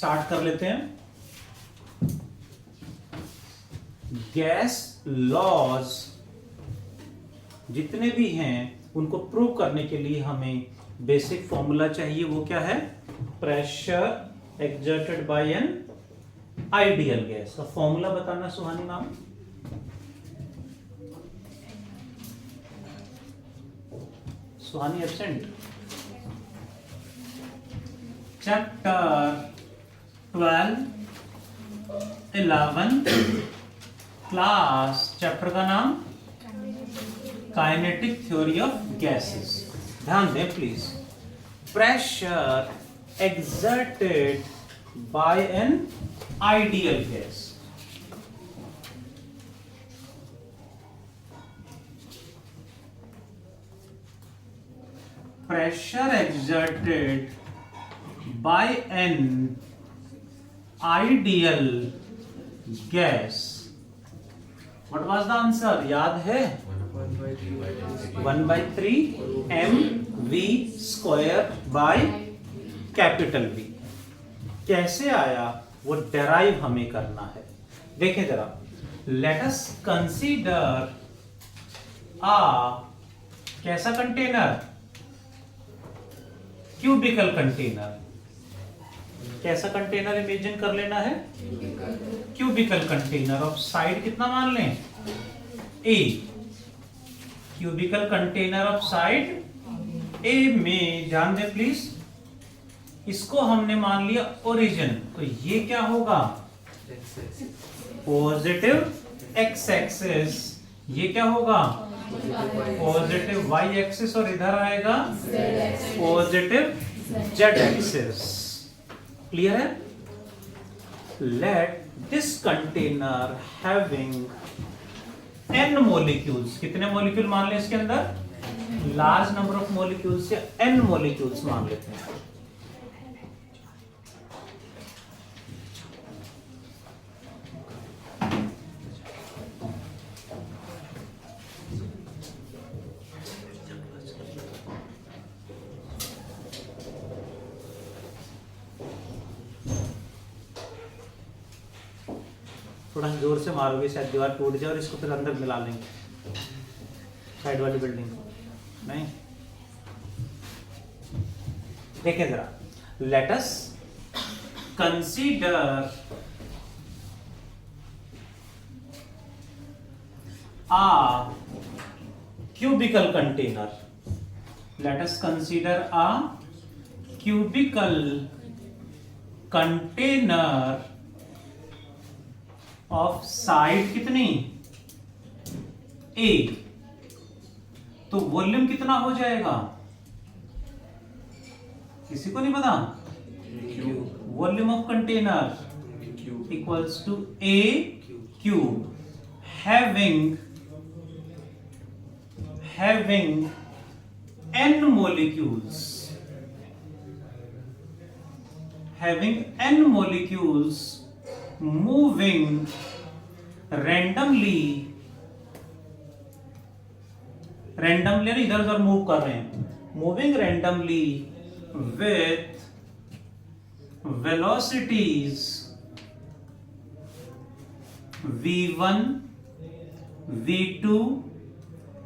Start कर लेते हैं। गैस लॉज जितने भी हैं उनको प्रूव करने के लिए हमें बेसिक फॉर्मूला चाहिए। वो क्या है? Pressure exerted bye an ideal gas. का फॉर्मूला बताना सुहानी मैम। सुहानी एब्सेंट। चैप्टर 12 11 क्लास, चैप्टर का नाम काइनेटिक थ्योरी ऑफ गैसेस। ध्यान दें please. Pressure exerted bye an ideal gas. Pressure exerted by an ideal gas. What was the answer? याद है? 1/3 mv square by capital V। कैसे आया वो derive हमें करना है। देखें जरा, लेट अस कंसीडर आ कैसा कंटेनर? Cubical container. कैसा कंटेनर इमेजिन कर लेना है? क्यूबिकल कंटेनर ऑफ साइड कितना मान लें? ए। क्यूबिकल कंटेनर ऑफ साइड ए में ध्यान दें प्लीज, इसको हमने मान लिया ओरिजिन, तो ये क्या होगा? Positive x axis. ये क्या होगा? पॉजिटिव वाई एक्सिस, और इधर आएगा पॉजिटिव जेड एक्सिस। क्लियर है? Let this container having n molecules. कितने मोलिक्यूल मान ले इसके अंदर? लार्ज नंबर ऑफ मोलिक्यूल्स या n मोलिक्यूल्स मान लेते हैं। थोड़ा जोर से मारोगे शायद दीवार टूट जाए और इसको फिर अंदर मिला लेंगे साइड वाली बिल्डिंग को। नहीं, देखें जरा, let us consider a cubical container. Let us consider a cubical container of side कितनी? ए। तो वॉल्यूम कितना हो जाएगा? किसी को नहीं पता? Volume of container equals to A cube having n molecules, having n molecules moving randomly इधर उधर मूव कर रहे हैं, moving randomly with velocities v1 v2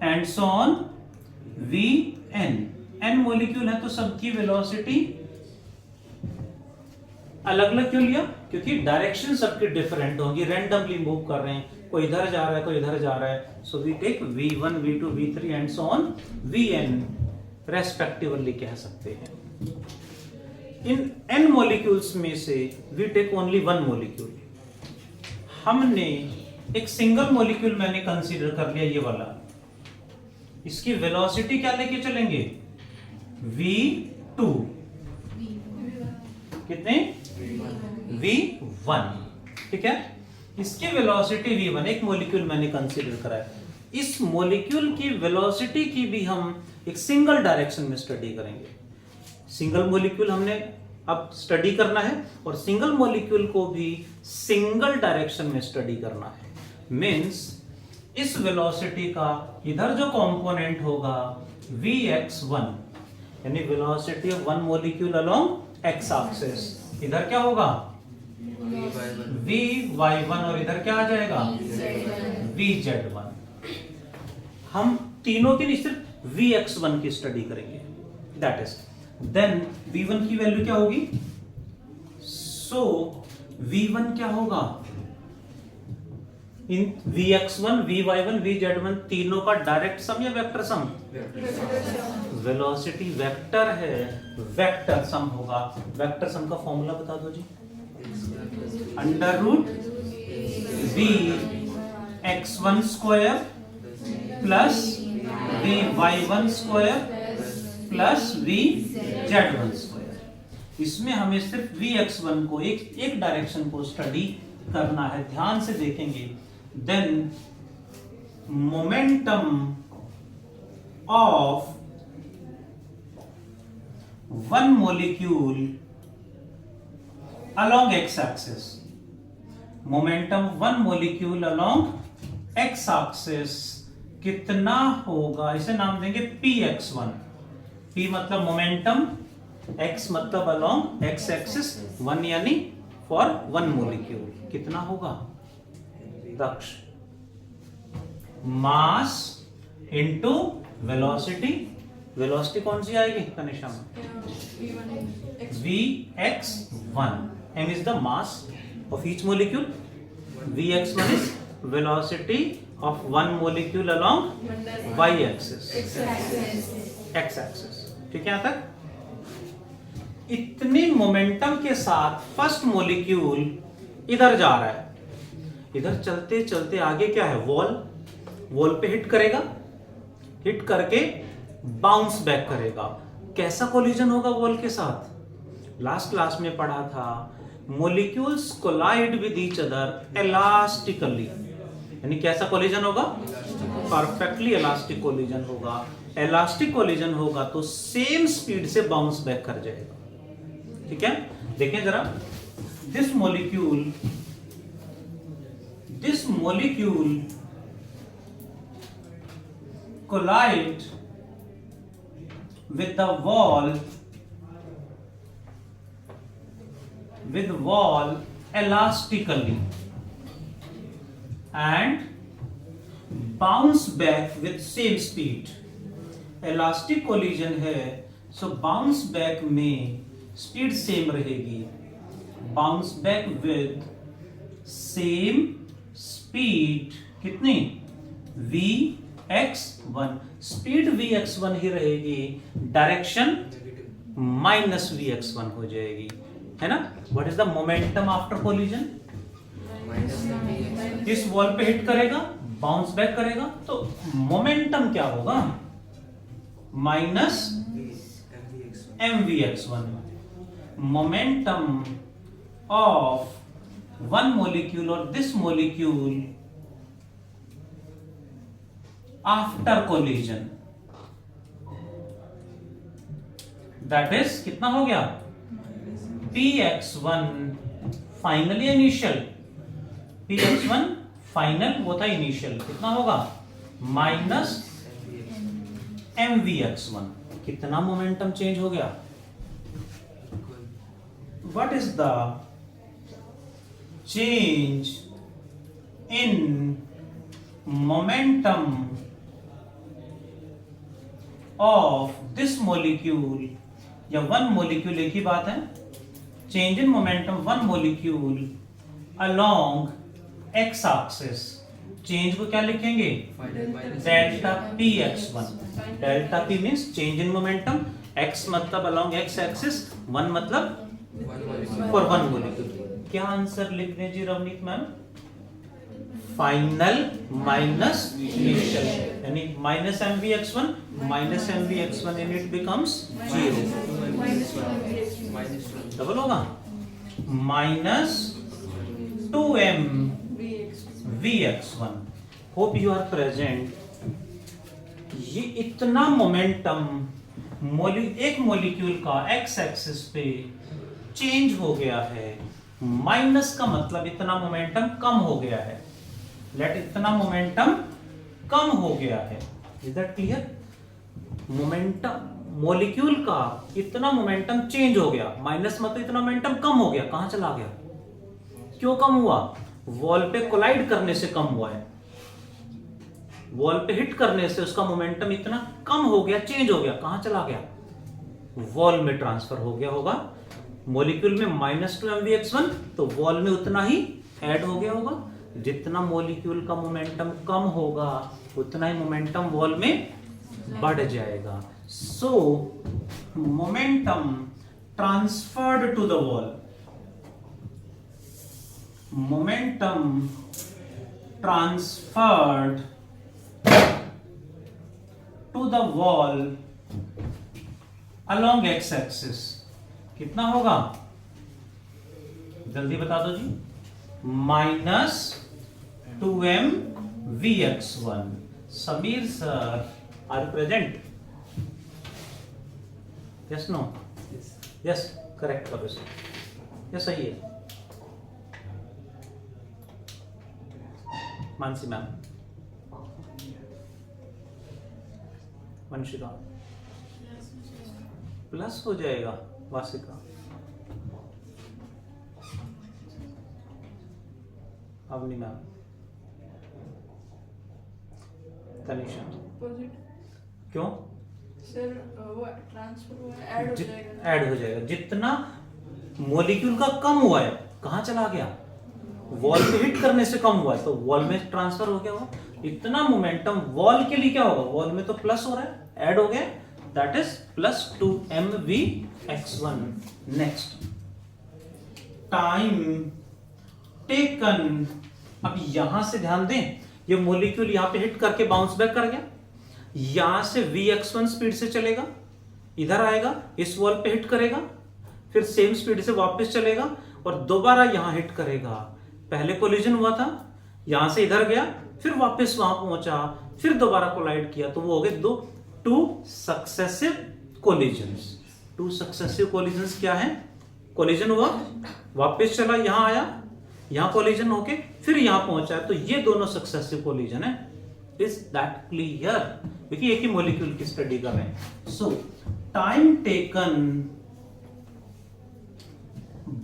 and so on vn। n molecule है तो सबकी वेलोसिटी अलग अलग क्यों लिया? क्योंकि डायरेक्शन सबकी डिफरेंट होगी, रैंडमली मूव कर रहे हैं, कोई इधर जा रहा है कोई इधर जा रहा है। So we take v1 v2 v3 and so on vn respectively कह सकते हैं। इन n मॉलिक्यूल्स में से we take only one molecule. हमने एक सिंगल मॉलिक्यूल मैंने कंसीडर कर लिया, ये वाला। इसकी वेलोसिटी क्या लेके चलेंगे? v2 कितने? v1। ठीक है, इसकी वेलोसिटी v1, एक मॉलिक्यूल मैंने कंसीडर करा है। इस मॉलिक्यूल की वेलोसिटी की भी हम एक सिंगल डायरेक्शन में स्टडी करेंगे। सिंगल मॉलिक्यूल हमने अब स्टडी करना है और सिंगल मॉलिक्यूल को भी सिंगल डायरेक्शन में स्टडी करना है। मींस इस वेलोसिटी का इधर जो कंपोनेंट होगा vx1, यानी velocity of one molecule along x axis, इधर क्या होगा Vy1 और इधर क्या आ जाएगा Vz1। हम तीनों की नहीं सिर्फ Vx1 की स्टडी करेंगे। दैट इज देन V1 की वैल्यू क्या होगी? सो V1 क्या होगा? इन Vx1 Vy1 Vz1 तीनों का डायरेक्ट सम या वेक्टर सम? वेलोसिटी वेक्टर है, वेक्टर सम होगा। वेक्टर सम का फॉर्मूला बता दो जी। Under root Vx1 square plus Vy1 square plus Vz1 square. इसमें हमें सिर्फ Vx1 को एक डायरेक्शन को स्टडी करना है, ध्यान से देखेंगे। Then momentum of one molecule along x axis, momentum one molecule along x axis कितना होगा? इसे नाम देंगे px1। p मतलब मोमेंटम, x मतलब along x axis, 1 यानी फॉर वन मोलिक्यूल कितना होगा? दक्ष, मास इनटू वेलोसिटी। वेलोसिटी कौन सी आएगी कनिष्ठा में? Vx1। m is the mass of each molecule, Vx1 is velocity of one molecule along y axis, x axis। ठीक है? यहां तक इतनी मोमेंटम के साथ फर्स्ट मॉलिक्यूल इधर जा रहा है, इधर चलते चलते आगे क्या है? वॉल पे हिट करेगा, हिट करके बाउंस बैक करेगा। कैसा कोलिजन होगा वॉल के साथ? लास्ट क्लास में पढ़ा था, molecules collide with each other elastically, यानी कैसा कोलिजन होगा? परफेक्टली इलास्टिक कोलिजन होगा। इलास्टिक कोलिजन होगा तो सेम स्पीड से बाउंस बैक कर जाएगा। ठीक है? देखें जरा, this molecule collide with the wall elastically and bounce back with same speed। Elastic collision है, सो बाउंस बैक में स्पीड सेम रहेगी। Bounce back with same speed कितनी? Vx1। स्पीड Vx1 ही रहेगी, डायरेक्शन माइनस Vx1 हो जाएगी, है ना? What is the momentum after collision? इस वॉल पे हिट करेगा, बाउंस बैक करेगा, तो मोमेंटम क्या होगा? Minus mvx1। Momentum of one molecule और this molecule after collision, that is कितना हो गया? px1 फाइनल या इनिशियल? px1 फाइनल, वो था इनिशियल, कितना होगा? Minus mvx1। कितना मोमेंटम चेंज हो गया? What is the change in momentum of this molecule? या वन मोलिक्यूल, एक ही बात है। Change in momentum one molecule along X axis, change को क्या लिखेंगे? Delta px1। Delta p means change in momentum, x मतलब अलोंग एक्स एक्सिस, 1 मतलब फॉर वन मोलिक्यूल। क्या आंसर लिख दें जी Ravneet ma'am? Final minus initial, यानी minus mvx1 minus mvx1 in it becomes 0। Double होगा minus 2m vx1। Hope you are present. ये इतना मोमेंटम एक मॉलिक्यूल का एक्स एक्सिस पे चेंज हो गया है। माइनस का मतलब इतना मोमेंटम कम हो गया है। लेट इतना मोमेंटम कम हो गया है। Is that clear? Momentum molecule का इतना मोमेंटम चेंज हो गया, माइनस मतलब इतना मोमेंटम कम हो गया, कहां चला गया? क्यों कम हुआ? वॉल पे कोलाइड करने से कम हुआ है, वॉल पे हिट करने से उसका मोमेंटम इतना कम हो गया, चेंज हो गया, कहां चला गया? वॉल में ट्रांसफर हो गया होगा। मॉलिक्यूल में -2 mvx1 तो वॉल में उतना ही ऐड हो गया होगा। जितना मॉलिक्यूल का मोमेंटम कम होगा उतना ही मोमेंटम वॉल में बढ़ जाएगा। So momentum transferred to the wall, momentum transferred to the wall along X axis कितना होगा? जल्दी बता दो जी। -2m vx1। Sameer sir are present? Yes no? Yes correct professor, yes सही है। मानसी मैम, वंशिका प्लस हो जाएगा, वासिका अवनी मैम, तनिषा क्यों? सर वो ट्रांसफर हुआ है, ऐड हो जाएगा। ऐड हो जाएगा। जितना मॉलिक्यूल का कम हुआ है कहां चला गया? वॉल पे हिट करने से कम हुआ है तो वॉल में ट्रांसफर हो गया होगा। इतना मोमेंटम वॉल के लिए क्या होगा? वॉल में तो प्लस हो रहा है, ऐड हो गया, that is +2 mvx1। Next, time taken. अब यहां से ध्यान दें, ये मॉलिक्यूल यहां पे हिट करके बाउंस बैक कर गया, यहां से vx1 स्पीड से चलेगा, इधर आएगा, इस वॉल पे हिट करेगा, फिर सेम स्पीड से वापस चलेगा और दोबारा यहां हिट करेगा। पहले कोलिजन हुआ था, यहां से इधर गया, फिर वापस वहां पहुंचा, फिर दोबारा कोलाइड किया, तो वो हो गए two successive collisions. Two successive collisions क्या है? कोलिजन हुआ, वापस चला, यहां आया, यहां कोलिजन होके फिर यहां पहुंचा, तो ये दोनों सक्सेसिव कोलिजन है। Is that clear? देखिए एक ही मॉलिक्यूल की स्टडी कर रहे हैं। सो time taken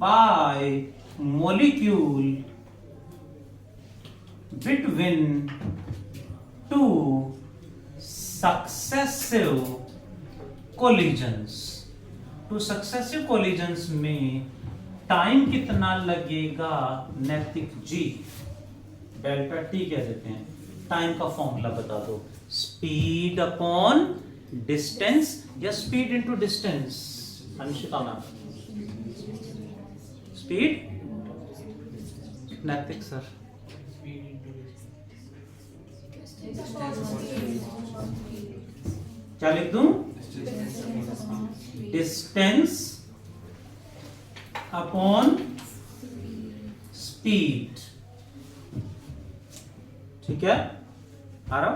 by molecule between two successive collisions. Two successive collisions में टाइम कितना लगेगा? नैतिक जी, डेल्टा टी कह देते हैं। टाइम का फॉर्मूला बता दो। स्पीड अपॉन डिस्टेंस या speed into distance? Anshika ma'am, speed? नैतिक सर, क्या लिख दूं? Distance upon speed. ठीक है, आ रहा?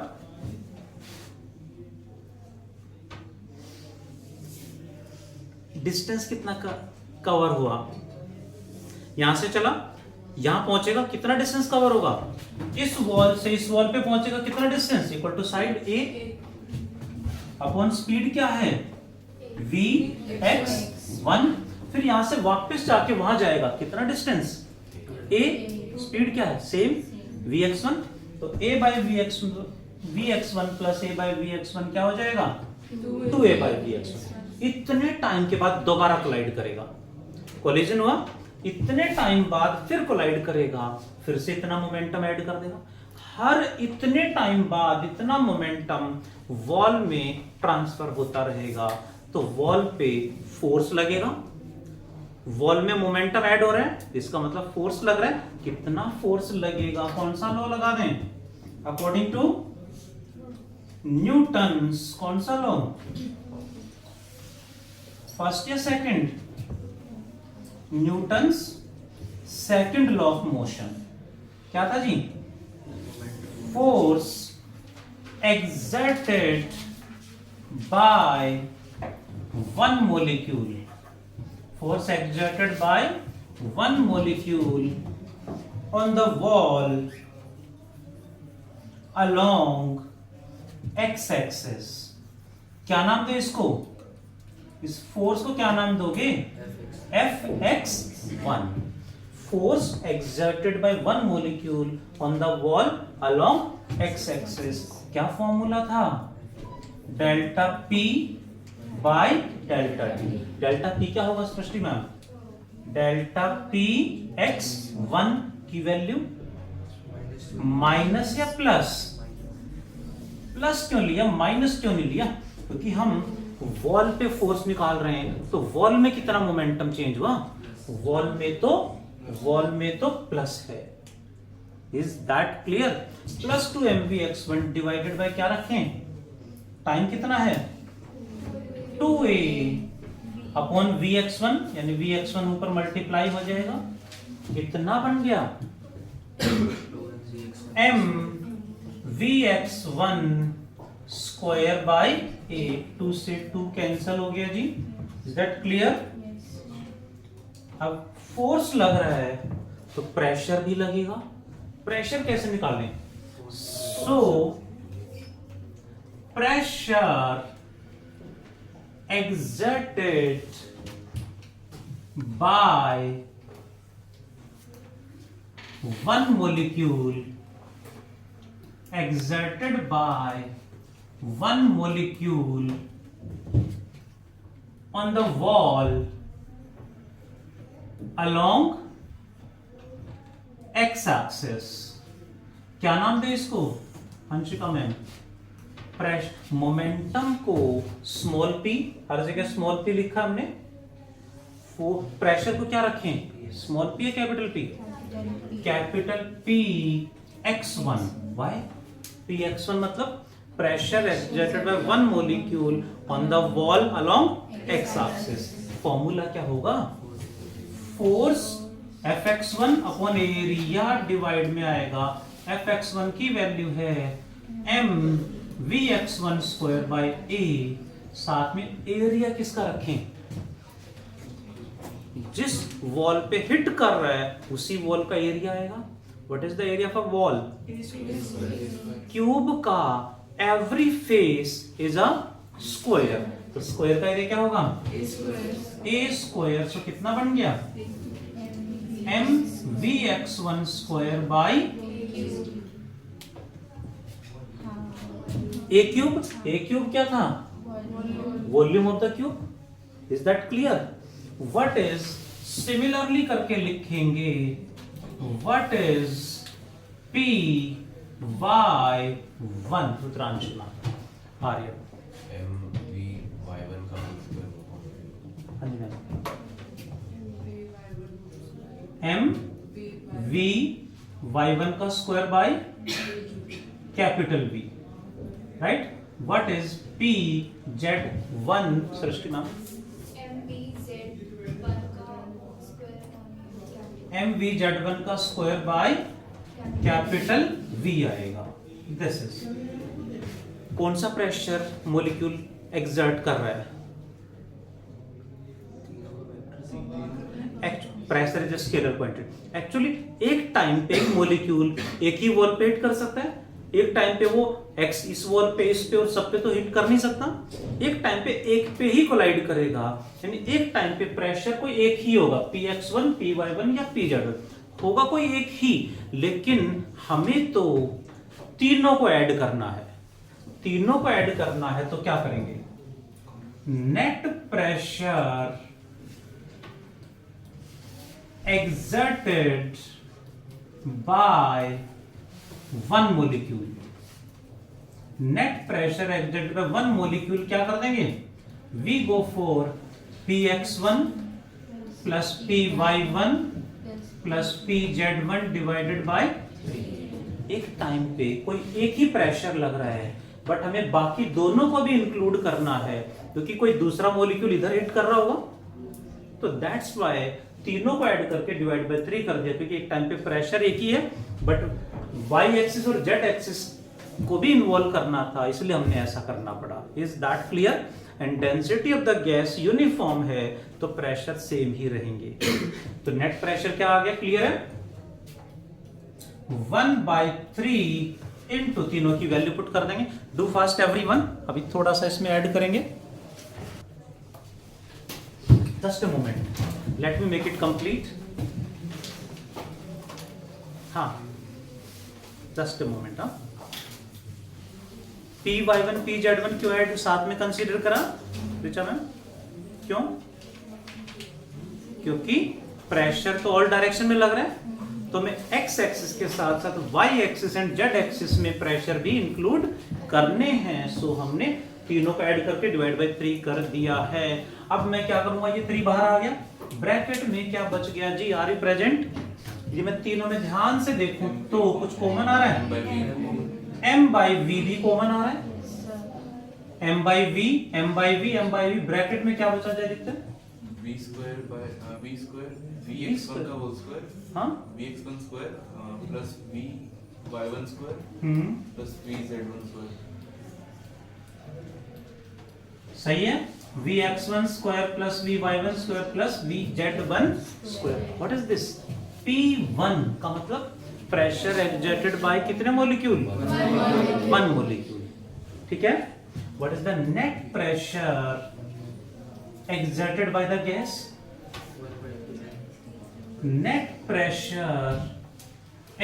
डिस्टेंस कितना कवर हुआ? यहां से चला, यहां पहुंचेगा, कितना डिस्टेंस कवर होगा? इस वॉल से इस वॉल पे पहुंचेगा, कितना distance? Equal to side A upon speed क्या है? vx1। फिर यहां से वापस जाके वहां जाएगा, कितना डिस्टेंस? a। स्पीड क्या है? Same, vx1। तो a by vx1 plus a by vx1 क्या हो जाएगा? 2a by vx1। इतने टाइम के बाद दोबारा कोलाइड करेगा, कोलिजन हुआ, इतने टाइम बाद फिर कोलाइड करेगा, फिर से इतना मोमेंटम ऐड कर देगा। हर इतने टाइम बाद इतना मोमेंटम वॉल में ट्रांसफर होता रहेगा, तो वॉल पे फोर्स लगेगा, वॉल में मोमेंटम ऐड हो रहा है, इसका मतलब फोर्स लग रहा है। कितना फोर्स लगेगा? कौन सा लॉ लगा दें? अकॉर्डिंग टू न्यूटन्स कौन सा लॉ? फर्स्ट या second? Newton's second law of motion. क्या था जी? Force exerted by one molecule, force exerted by one molecule on the wall along x-axis। क्या नाम दे इसको? इस फोर्स को क्या नाम दोगे? Fx1. Force exerted by one molecule on the wall along x-axis. क्या फॉर्मूला था? Delta P by delta T. Delta P क्या होगा सृष्टि मैम? डेल्टा P x1 की वैल्यू माइनस या प्लस? प्लस क्यों लिया, माइनस क्यों नहीं लिया? क्योंकि हम वॉल पे फोर्स निकाल रहे हैं, तो वॉल में कितना मोमेंटम चेंज हुआ? वॉल में तो प्लस है. Is that clear? Plus 2 mvx1 divided by क्या रखें? टाइम कितना है? 2a अपॉन vx1, यानी vx1 ऊपर मल्टीप्लाई हो जाएगा. कितना बन गया? m vx1 square by a. 2 से 2 कैंसल हो गया जी. Is that clear? अब फोर्स लग रहा है तो प्रेशर भी लगेगा. प्रेशर कैसे निकालें? So pressure exerted by one molecule on the wall along x-axis. क्या नाम दे इसको अंशिका मैम? प्रेशर. मोमेंटम को स्मॉल p, हर जगह स्मॉल p लिखा हमने. प्रेशर को क्या रखें? स्मॉल p या capital P? Capital P x1. Why P x1? मतलब pressure exerted by one molecule on the wall along x axis. Formula क्या होगा? Force Fx1 upon area divide में आएगा. Fx1 की वैल्यू है m vx1 square by a. साथ में area किसका रखें? जिस वॉल पे हिट कर रहा है उसी वॉल का एरिया आएगा. What is the area of a wall? Cube का every face is a square. तो स्क्वायर का एरिया क्या होगा? a square. सो कितना बन गया? m vx1 square by a cube. a cube क्या था? Volume of the cube. Is that clear? What is, similarly करके लिखेंगे, व्हाट इज p y1? रुद्रांशना आर्य m v y1 का square by capital V. Right? What is p z1? Srishti नाम mv z1 का square by capital V आएगा. This is कौन सा pressure molecule exert कर रहा है? Pressure is scalar quantity. Actually एक टाइम पे एक मॉलिक्यूल एक ही वॉल पे हिट कर सकता है. एक टाइम पे वो एक्स इस वॉल पे, इस पे और सब पे तो हिट कर नहीं सकता. एक टाइम पे एक पे ही कोलाइड करेगा. यानी एक टाइम पे प्रेशर कोई एक ही होगा. Px1, Py1 या Pz1 होगा कोई एक ही. लेकिन हमें तो तीनों को ऐड करना है. तीनों को ऐड करना है तो क्या करेंगे? Net pressure exerted by one molecule. Net pressure exerted by one molecule क्या कर देंगे? We go for Px1 plus Py1 plus Pz1 divided by 3. एक टाइम पे कोई एक ही प्रेशर लग रहा है, बट हमें बाकी दोनों को भी इंक्लूड करना है क्योंकि कोई दूसरा मॉलिक्यूल इधर हिट कर रहा होगा. तो दैट्स व्हाई तीनों को ऐड करके डिवाइड बाय 3 कर दिया, क्योंकि एक टाइम पे प्रेशर एक ही है बट वाई एक्सिस और जेड एक्सिस को भी इन्वॉल्व करना था, इसलिए हमने ऐसा करना पड़ा. Is that clear? And density of the gas uniform है तो प्रेशर सेम ही रहेंगे. तो नेट प्रेशर क्या आ गया? क्लियर है? 1/3 इनटू तीनों की वैल्यू पुट कर देंगे. Do fast everyone. अभी थोड़ा सा इसमें ऐड करेंगे. Just a moment, let me make it complete. हाँ, जस्ट अ मोमेंट. हाँ, Py1 Pz1 क्यों ऐड साथ में कंसीडर करा रिचा मैम? क्यों? क्योंकि प्रेशर तो ऑल डायरेक्शन में लग रहा है, तो मैं x एक्सिस के साथ साथ y axis and z axis में प्रेशर भी इंक्लूड करने हैं. सो हमने तीनों को ऐड करके डिवाइड बाय 3 कर दिया है. अब मैं क्या करूंगा, ये 3 बाहर आ गया, ब्रैकेट में क्या बच गया जी, आर यू प्रेजेंट? ये मैं तीनों में ध्यान से देखूं तो कुछ कॉमन आ रहा है, m by v भी कॉमन आ रहा है, m by v, m by v, m by v. Bracket में क्या बचा जाए दिखता है? v square by v square vx1 का होल स्क्वायर, हाँ, vx1 square plus vy1 square plus vz1 square. सही है. vx1 square plus vy1 square plus vz1 square. What is this? p1 का मतलब प्रेशर एक्सर्टेड बाय कितने molecule? 1 molecule. ठीक है. What is the net pressure exerted by the gas? Net pressure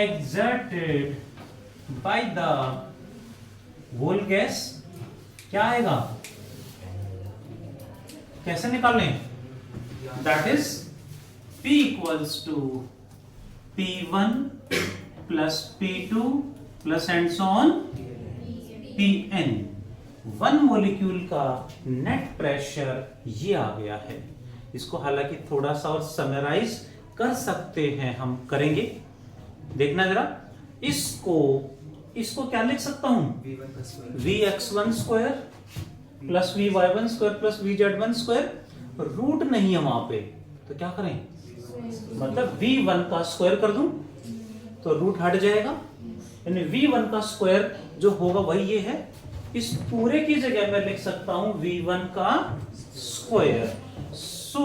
exerted by the whole gas क्या आएगा? कैसे निकालें? That is P equals to P1 plus P2 plus and so on Pn. 1 molecule का net pressure ये आ गया है. इसको हालांकि थोड़ा सा और समराइज कर सकते हैं, हम करेंगे. देखना जरा, इसको क्या लिख सकता हूं? vx1 square plus vy1 square plus vz1 square. Root नहीं है वहां पे, तो क्या करें, मतलब v1 का स्क्वायर कर दूं तो रूट हट जाएगा. यानी v1 का स्क्वायर जो होगा वही ये है. इस पूरे की जगह मैं लिख सकता हूं v1 का स्क्वायर. सो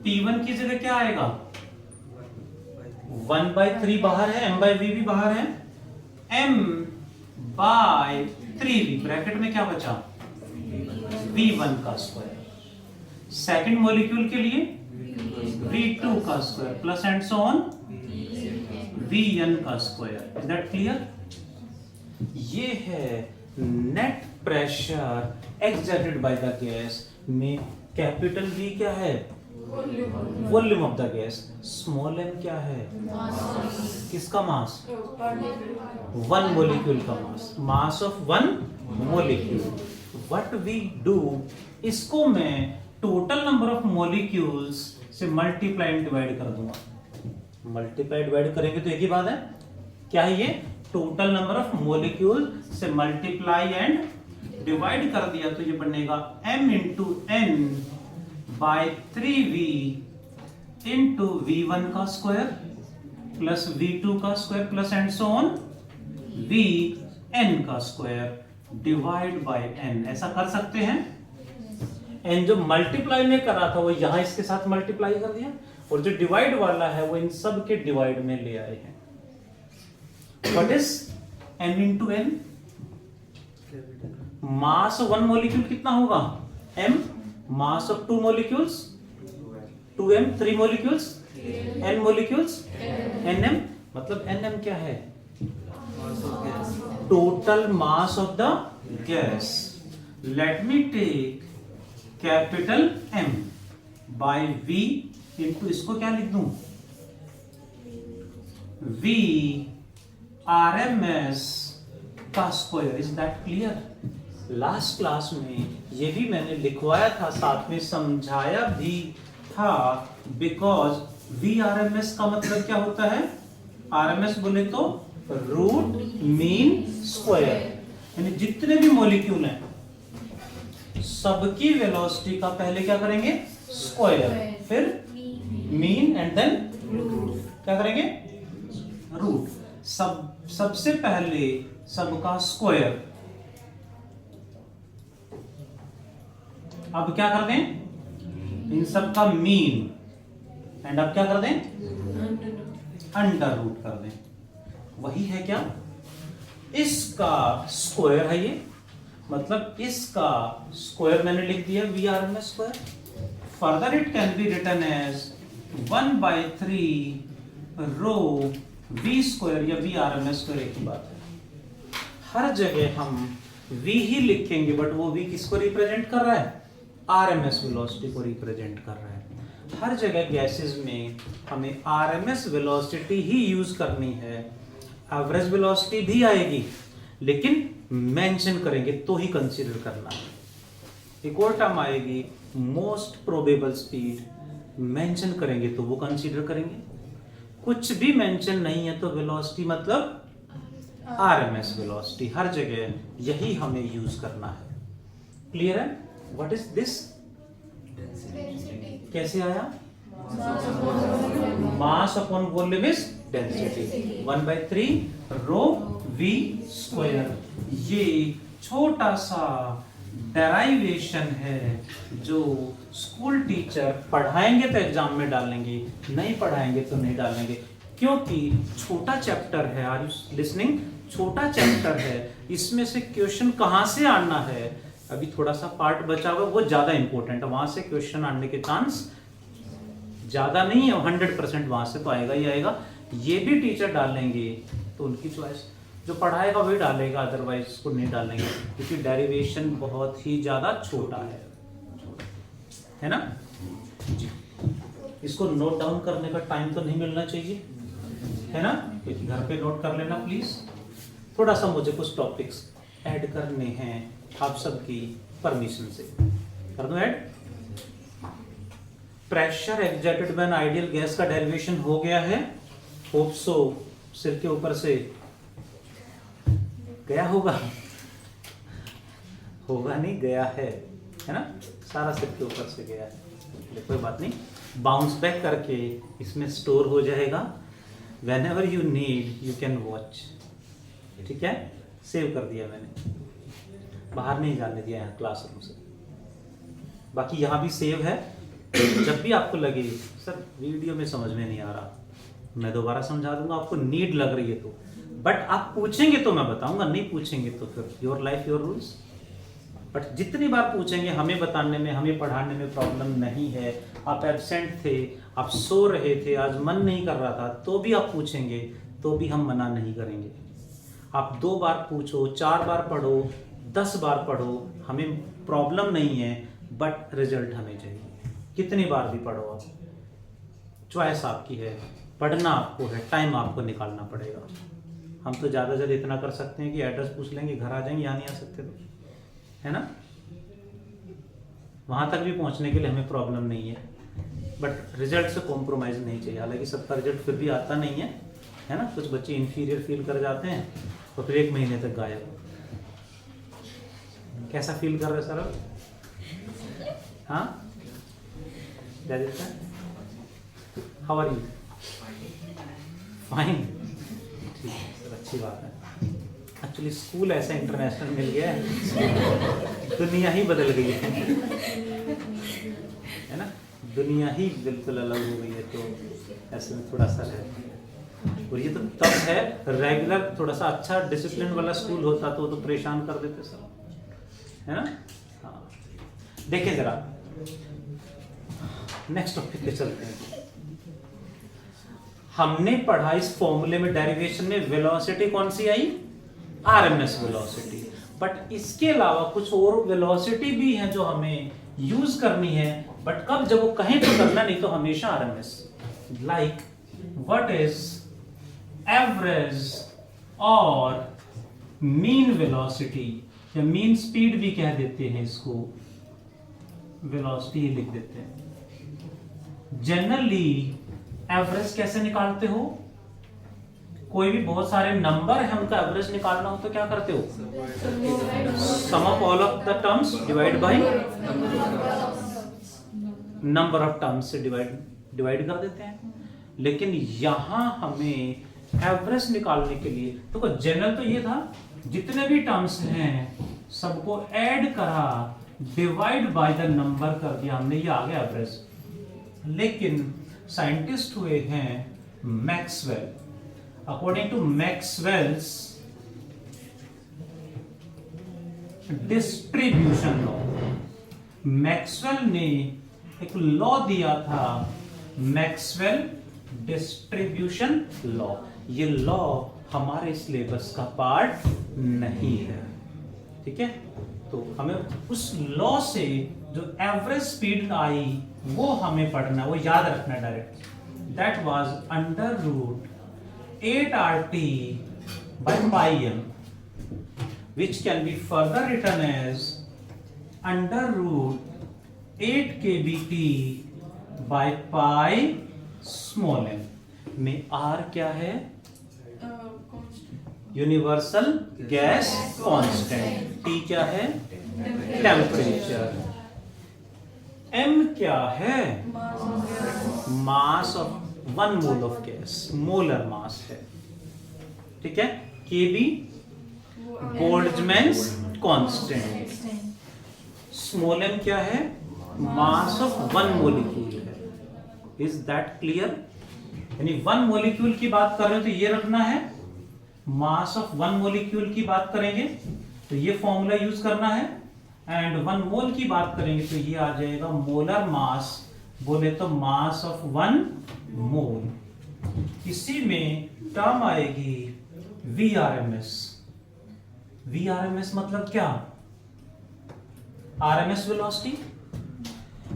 p1 की जगह क्या आएगा? 1/3 बाहर है, m by v भी बाहर है, m by 3v. ब्रैकेट में क्या बचा? v1 का स्क्वायर. सेकंड मॉलिक्यूल के लिए v2 का square plus and so on vn का स्क्वायर. Is that clear? ये है net pressure exerted by the gas में. कैपिटल V क्या है? Volume of the gas. Small m क्या है? किसका मास? 1 मॉलिक्यूल का mass. Mass of 1 molecule. What we do, इसको मैं टोटल नंबर ऑफ मॉलिक्यूल्स से मल्टीप्लाई एंड डिवाइड कर दूंगा. मल्टीप्लाई डिवाइड करेंगे तो एक ही बात है, क्या है ये? टोटल नंबर ऑफ मॉलिक्यूल से मल्टीप्लाई एंड डिवाइड कर दिया तो ये बनेगा m into n by 3v into v1 का स्क्वायर प्लस v2 का square plus and so on vn का स्क्वायर डिवाइड बाय n. ऐसा कर सकते हैं. n जो मल्टीप्लाई में करा था वो यहां इसके साथ मल्टीप्लाई कर दिया, और जो डिवाइड वाला है वो इन सब के डिवाइड में ले आए हैं. What is n into n? Mass of 1 molecule कितना होगा? m. Mass of 2 molecules 2m. 3 molecules n molecules nm. मतलब nm क्या है? Total mass of the gas. Let me take capital M by V into, इसको क्या लिख दूं? V RMS का square. Is that clear? Last class में ये भी मैंने लिखवाया था, साथ में समझाया भी था. बिकॉज VRMS का मतलब क्या होता है? RMS बोले तो रूट मीन स्क्वायर. यानी जितने भी मॉलिक्यूल हैं सबकी वेलोसिटी का पहले क्या करेंगे? स्क्वायर. फिर मीन एंड देन क्या करेंगे? रूट. सबसे पहले सबका स्क्वायर. अब क्या कर दें? इन सब का मीन. एंड अब क्या कर दें? अंडर रूट कर दें. वही है क्या? इसका स्क्वायर है ये, मतलब इसका स्क्वायर मैंने लिख दिया VRMS square. Further it can be written as 1/3 rho v square या v RMS स्क्वायर, एक ही बात है। हर जगह हम v ही लिखेंगे, बट वो v किसको रिप्रेजेंट कर रहा है? RMS वेलोसिटी को रिप्रेजेंट कर रहा है। हर जगह गैसेस में हमें RMS वेलोसिटी ही यूज करनी है। एवरेज वेलोसिटी भी आएगी, लेकिन मेंशन करेंगे तो ही कंसीडर करना है। एक और टर्म आएगी मोस्ट प्रोबेबल स्पीड, मेंशन करेंगे तो वो कंसीडर करेंगे। कुछ भी मेंशन नहीं है तो वेलोसिटी मतलब RMS वेलोसिटी, हर जगह यही हमें यूज करना है। क्लियर है? What is this? कैसे आया? Mass upon volume is density, 1/3 rho v square. ये छोटा सा डेराइवेशन है जो स्कूल टीचर पढ़ाएंगे तो एग्जाम में डालेंगे, नहीं पढ़ाएंगे तो नहीं डालेंगे, क्योंकि छोटा चैप्टर है। Are you listening? छोटा चैप्टर है, इसमें से क्वेश्चन कहां से आना है, अभी थोड़ा सा पार्ट बचा हुआ, वो ज्यादा इंपॉर्टेंट है। वहां से क्वेश्चन आने के चांस ज्यादा नहीं है, 100% वहां से तो आएगा ही आएगा। ये भी टीचर डालेंगे तो उनकी चॉइस, जो पढ़ाएगा वही डालेगा, अदरवाइज उसको नहीं डालेंगे, क्योंकि डेरिवेशन बहुत ही ज्यादा छोटा है ना जी। इसको नोट डाउन करने का टाइम तो नहीं मिलना चाहिए, है ना? क्योंकि घर पे नोट कर लेना प्लीज। थोड़ा सा मुझे कुछ टॉपिक्स ऐड करने हैं आप सबकी परमिशन से, कर दूं add? Pressure exerted bye an ideal gas का डेरिवेशन हो गया है, होप सो। सिर के ऊपर से गया होगा, होगा नहीं, गया है ना? सारा सिर के ऊपर से गया है, कोई बात नहीं, बाउंस बैक करके इसमें स्टोर हो जाएगा। Whenever you need you can watch, ठीक है? सेव कर दिया मैंने, बाहर नहीं जाने दिया यहाँ क्लासरूम से। बाकी यहाँ भी सेव है, जब भी आपको लगे सर वीडियो में समझ में नहीं आ रहा, मैं दोबारा समझा दूंगा, आपको नीड लग रही है तो। बट आप पूछेंगे तो मैं बताऊंगा, नहीं पूछेंगे तो फिर your life your rules. But जितनी बार पूछेंगे, हमें बताने में, हमें पढ़ाने में प्रॉब्लम नहीं है। आप एब्सेंट थे, आप सो रहे थे, आज मन नहीं कर रहा था, तो भी आप पूछेंगे, तो भी हम मना नहीं करेंगे। आप 2 बार पूछो, 4 बार पढ़ो, 10 बार पढ़ो, हमें प्रॉब्लम नहीं है, बट रिजल्ट हमें चाहिए। कितनी बार भी पढ़ो आप, चॉइस आपकी है, पढ़ना आपको है, टाइम आपको निकालना पड़ेगा। हम तो ज़्यादा से ज़्यादा इतना कर सकते हैं कि एड्रेस पूछ लेंगे, घर आ जाएंगे, यहाँ नहीं आ सकते तो, है ना? वहाँ तक भी पहुँचने के लिए हमें प्रॉब्लम नहीं है, बट रिजल्ट से कॉम्प्रोमाइज़ नहीं चाहिए। हालांकि सबका रिजल्ट फिर भी आता नहीं है ना? कुछ बच्चे इन्फीरियर फील कर जाते हैं तो फिर 1 महीने तक गायब। कैसा फील कर रहे सर अब? हाँ, क्या देता है? How are you? फाइन, ठीक है, अच्छी बात है। एक्चुअली स्कूल ऐसा इंटरनेशनल मिल गया है, दुनिया ही बदल गई है ना? दुनिया ही बिल्कुल अलग हो गई है, तो ऐसे में थोड़ा सा रहता है। और ये तो तब है, रेगुलर थोड़ा सा अच्छा डिसिप्लिन वाला स्कूल होता तो परेशान कर देते सब, है ना? हाँ, देखें जरा नेक्स्ट टॉपिक पे चलते हैं। हमने पढ़ा इस फॉर्मूले में, डेरिवेशन में, वेलोसिटी कौन सी आई? RMS velocity. बट इसके अलावा कुछ और वेलोसिटी भी है जो हमें यूज करनी है, बट कब? जब वो कहीं तो करना, नहीं तो हमेशा RMS. Like what is average और मीन वेलोसिटी, या मीन स्पीड भी कह देते हैं इसको, वेलोसिटी लिख देते हैं। जनरली एवरेज कैसे निकालते हो? कोई भी बहुत सारे नंबर है, उनका एवरेज निकालना हो तो क्या करते हो? Sum of all of the terms divide by number of terms से डिवाइड कर देते हैं। लेकिन यहां हमें एवरेज निकालने के लिए तो जनरल तो ये था, जितने भी टर्म्स हैं सबको ऐड करा, डिवाइड बाय द नंबर कर दिया हमने, ये आ गया एवरेज। लेकिन साइंटिस्ट हुए हैं Maxwell. According to Maxwell's distribution law, Maxwell ने एक लॉ दिया था, मैक्सवेल डिस्ट्रीब्यूशन लॉ। ये लॉ हमारे सिलेबस का पार्ट नहीं है, ठीक है। तो हमें उस लॉ से जो एवरेज स्पीड आई वो हमें पढ़ना, वो याद रखना direct. That was under root 8RT by pi m, which can be further written as under root 8kBT by pi small m। में R क्या है? Universal gas constant. T क्या है? टेम्परेचर। M क्या है? Mass of 1 mole of gas, molar mass है, ठीक है। Kb Boltzmann's constant. Small m क्या है? मास ऑफ 1 मोलिक्यूल है। Is that clear? यानी 1 मोलिक्यूल की बात कर रहे हो तो ये रखना है, मास ऑफ 1 मोलिक्यूल की बात करेंगे तो ये फॉर्मूला यूज करना है, एंड 1 मोल की बात करेंगे तो ये आ जाएगा मोलर मास, बोले तो मास ऑफ 1 मोल। इसी में टर्म आएगी VRMS। VRMS मतलब क्या? RMS velocity.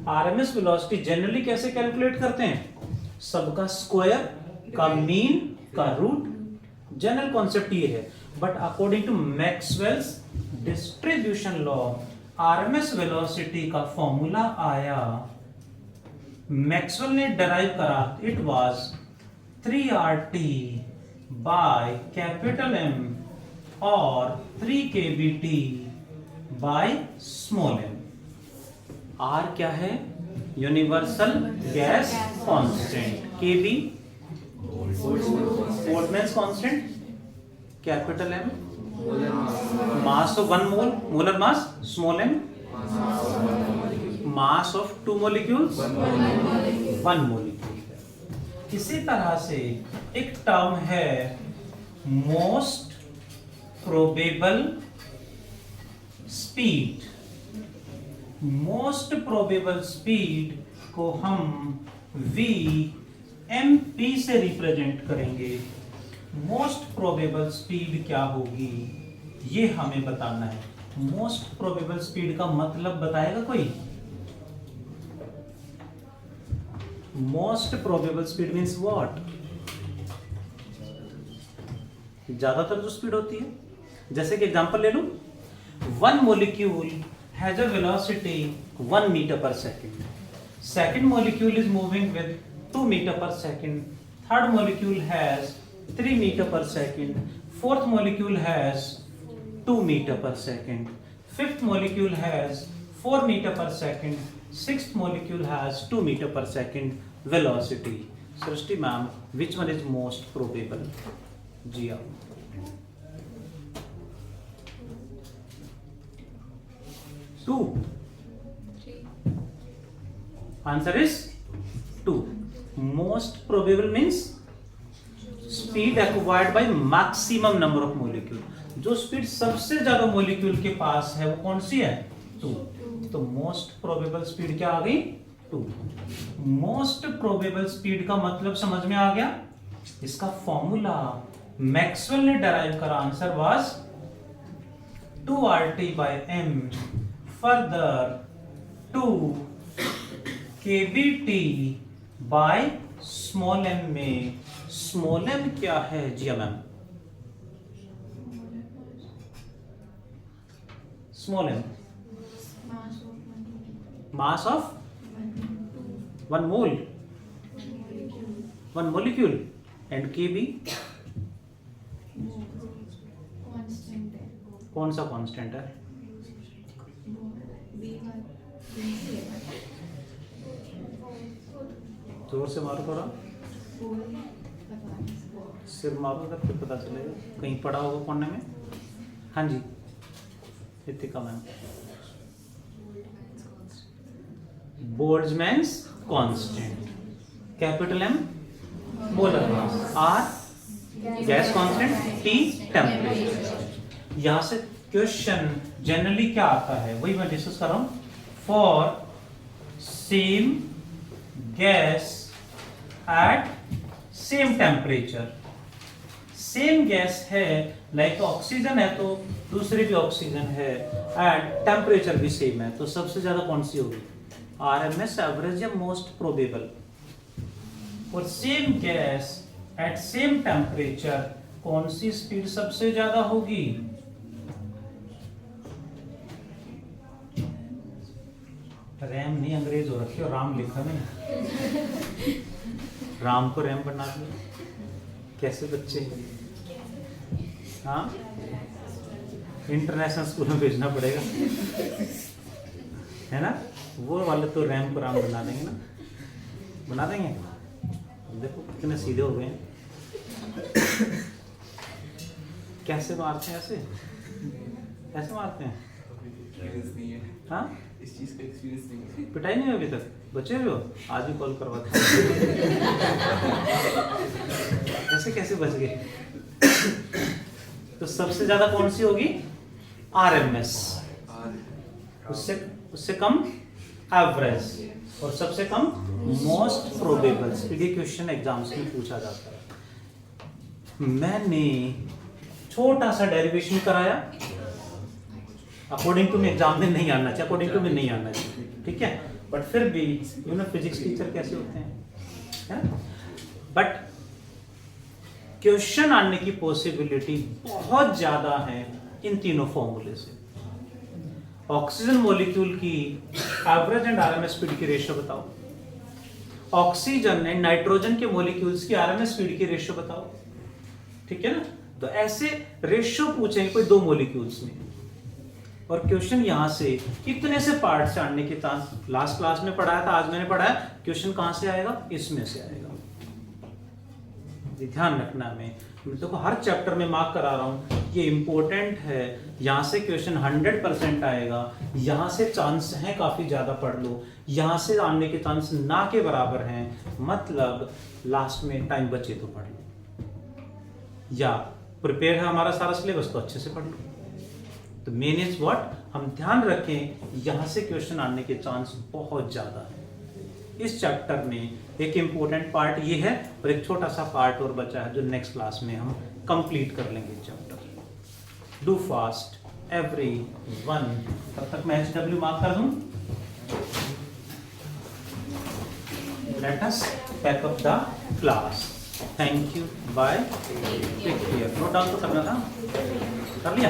RMS velocity generally कैसे कैलकुलेट करते हैं? सबका स्क्वायर का मीन का रूट, जनरल कॉन्सेप्ट ये है। But according to Maxwell's distribution law, RMS velocity का फॉर्मूला आया, मैक्सवेल ने डराइव करा, it was 3RT by capital M और 3kBT by small m। R क्या है? Universal gas constant. Kb Boltzmann's constant. Capital M mass of 1 mole, molar mass. Small m mass of 2 molecules, 1 molecule. इसी तरह से एक term है most probable speed. Most probable speed को हम VMP से रिप्रेजेंट करेंगे। मोस्ट प्रोबेबल स्पीड क्या होगी ये हमें बताना है। मोस्ट प्रोबेबल स्पीड का मतलब बताएगा कोई? Most probable speed means what? ज्यादातर जो स्पीड होती है, जैसे कि एग्जांपल ले लो, 1 molecule has a velocity 1 meter per second. Second molecule is moving with 2 meter per second. Third molecule has 3 meter per second. Fourth molecule has 2 meter per second. Fifth molecule has 4 meter per second. Sixth molecule has 2 meter per second velocity. Srishti ma'am, which one is most probable? जी आप। Two. Answer is 2. Most probable means speed acquired by maximum number of molecule. जो speed सबसे ज्यादा molecule के पास है वो कौन सी है? 2। तो मोस्ट प्रोबेबल स्पीड क्या आ गई? 2। मोस्ट प्रोबेबल स्पीड का मतलब समझ में आ गया? इसका फॉर्मूला मैक्सवेल ने डराइव करा, answer was 2RT by M further 2kBT by small m में स्मॉल m क्या है जी ma'am? Small m mass of 1 mole, 1 molecule, and Kb कौन सा कांस्टेंट है? जोर से मारो थोड़ा, सिर मारो फिर पता चलेगा, कहीं पढ़ा होगा पढ़ने में। हाँ जी Ritika ma'am. Boltzmann's constant, capital M molar mass, R gas constant, T temperature. यहां से क्वेश्चन जनरली क्या आता है वही मैं डिस्कस कर रहा हूं। For same gas at same temperature. Same gas है, लाइक ऑक्सीजन है तो दूसरी भी ऑक्सीजन है, एंड टेम्परेचर भी सेम है, तो सबसे ज्यादा कौन सी होगी? आरएमएस एवरेज या मोस्ट प्रोबेबल। और same gas at same temperature कौन सी स्पीड सबसे ज्यादा होगी? रैम नहीं, अंग्रेज हो रखी हो, राम लिखा नहीं। राम को रैम बना दिया। कैसे बच्चे, हाँ इंटरनेशनल स्कूल में भेजना पड़ेगा, है ना? वो वाले तो रैम को राम बना देंगे ना, बना देंगे। देखो कितने सीधे हो गए हैं। कैसे मारते हैं? ऐसे ऐसे मारते हैं। एक्सपीरियंस नहीं है, हाँ, इस चीज का एक्सपीरियंस नहीं है। पिटाई नहीं हुई अभी तक? बचे हुए हो? आज भी कॉल करवाते। ऐसे कैसे बच गए? तो सबसे ज्यादा कौन सी होगी? आरएमएस, उससे कम एवरेज, और सबसे कम मोस्ट प्रोबेबल। ये क्वेश्चन एग्जाम्स में पूछा जाता है। मैंने छोटा सा डेरिवेशन कराया, अकॉर्डिंग टू मी एग्जाम में नहीं आना चाहिए, अकॉर्डिंग टू मी नहीं आना चाहिए, ठीक है, बट फिर भी फिजिक्स टीचर कैसे होते हैं, बट क्वेश्चन आने की पॉसिबिलिटी बहुत ज्यादा है इन तीनों फॉर्मूले से। ऑक्सीजन मॉलिक्यूल की एवरेज एंड आरएमएस स्पीड की रेशियो बताओ, ऑक्सीजन एंड नाइट्रोजन के मॉलिक्यूल्स की आरएमएस स्पीड की रेशियो बताओ, ठीक है ना? तो ऐसे रेशियो पूछेंगे कोई दो मॉलिक्यूल्स में, और क्वेश्चन यहां से कितने से पार्ट से आने के चांस। लास्ट क्लास में पढ़ाया था, आज मैंने पढ़ाया, क्वेश्चन कहां से आएगा? इसमें से आएगा। ध्यान रखना, मैं देखो हर चैप्टर में मार्क करा रहा हूं, ये इंपॉर्टेंट है। यहां से क्वेश्चन 100% आएगा, यहां से चांस है काफी ज्यादा, पढ़ लो। यहां से आने के चांस ना के बराबर हैं, मतलब लास्ट में टाइम बचे तो पढ़ लो, या प्रिपेयर है हमारा सारा सिलेबस तो अच्छे से पढ़ लो। तो मेन इज व्हाट, हम ध्यान रखें यहां से क्वेश्चन आने के चांस बहुत ज्यादा है। इस चैप्टर में एक इंपॉर्टेंट पार्ट ये है, और एक छोटा सा पार्ट और बचा है जो नेक्स्ट क्लास में हम कंप्लीट कर लेंगे chapter. Do fast everyone. तब तक मैं HW मार्क कर दूं। Let us pack up the class. Thank you, bye, take care. Note down तो करना था, कर लिया?